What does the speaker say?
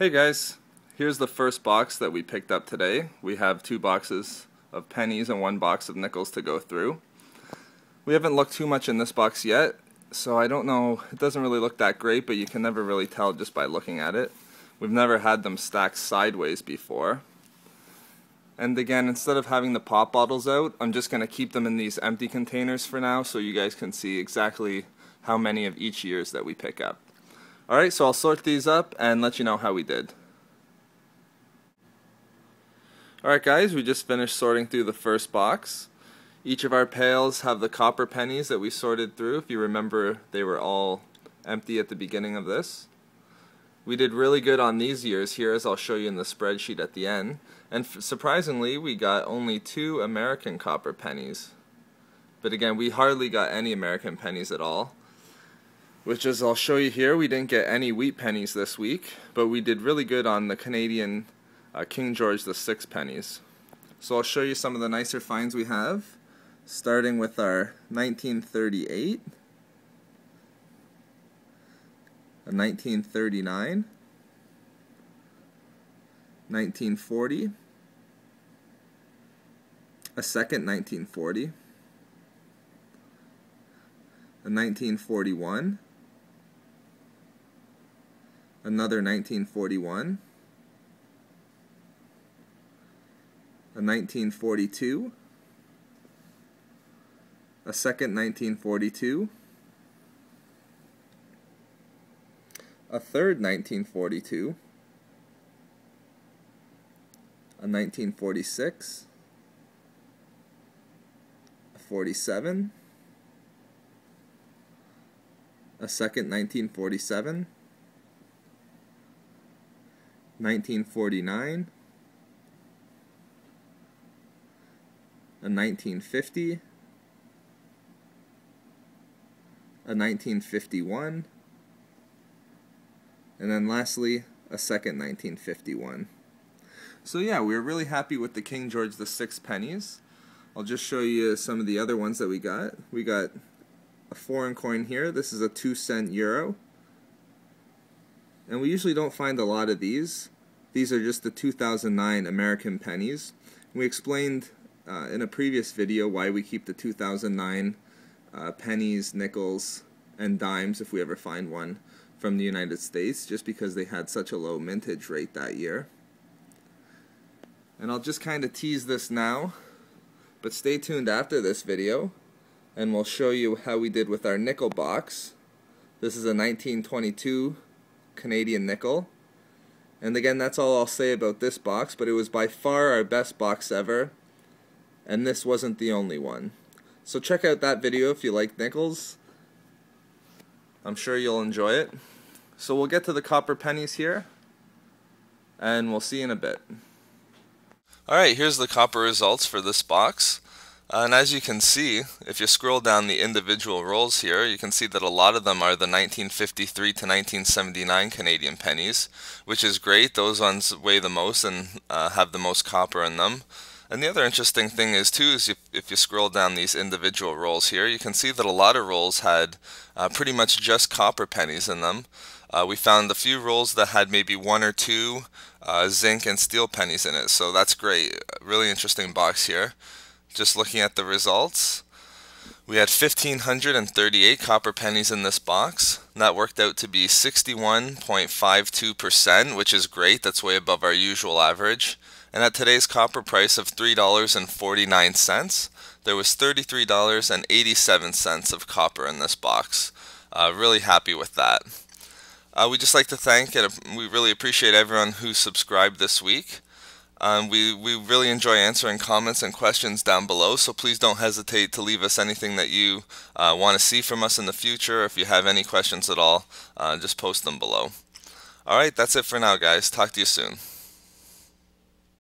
Hey guys, here's the first box that we picked up today. We have 2 boxes of pennies and 1 box of nickels to go through. We haven't looked too much in this box yet, so I don't know, it doesn't really look that great, but you can never really tell just by looking at it. We've never had them stacked sideways before. And again, instead of having the pop bottles out, I'm just going to keep them in these empty containers for now so you guys can see exactly how many of each year's that we pick up. Alright, so I'll sort these up and let you know how we did. Alright guys, we just finished sorting through the first box. Each of our pails have the copper pennies that we sorted through. If you remember, they were all empty at the beginning of this. We did really good on these years here, as I'll show you in the spreadsheet at the end. And surprisingly, we got only 2 American copper pennies. But again, we hardly got any American pennies at all. Which, as I'll show you here, we didn't get any wheat pennies this week, but we did really good on the Canadian King George VI pennies. So I'll show you some of the nicer finds we have, starting with our 1938, a 1939, 1940, a second 1940, a 1941, another 1941, a 1942, a second 1942, a third 1942, a 1946, a 47, a second 1947, 1949, a 1950, a 1951, and then lastly a second 1951. So yeah, we were really happy with the King George VI pennies. I'll just show you some of the other ones that we got. We got a foreign coin here. This is a 2-cent euro. And we usually don't find a lot of these. These are just the 2009 American pennies. We explained in a previous video why we keep the 2009 pennies, nickels, and dimes if we ever find one from the United States, just because they had such a low mintage rate that year. And I'll just kind of tease this now, but stay tuned after this video and we'll show you how we did with our nickel box. This is a 1922 Canadian nickel. And again, that's all I'll say about this box, but it was by far our best box ever, and this wasn't the only one. So check out that video if you like nickels. I'm sure you'll enjoy it. So we'll get to the copper pennies here, and we'll see you in a bit. Alright, here's the copper results for this box. And as you can see, if you scroll down the individual rolls here, you can see that a lot of them are the 1953 to 1979 Canadian pennies, which is great. Those ones weigh the most and have the most copper in them. And the other interesting thing is too, is if you scroll down these individual rolls here, you can see that a lot of rolls had pretty much just copper pennies in them. We found a few rolls that had maybe 1 or 2 zinc and steel pennies in it, so that's great. Really interesting box here. Just looking at the results, we had 1,538 copper pennies in this box. That worked out to be 61.52%, which is great. That's way above our usual average. And at today's copper price of $3.49, there was $33.87 of copper in this box. Really happy with that. We'd just like to thank and we really appreciate everyone who subscribed this week. We really enjoy answering comments and questions down below, so please don't hesitate to leave us anything that you want to see from us in the future. If you have any questions at all, just post them below. Alright, that's it for now guys. Talk to you soon.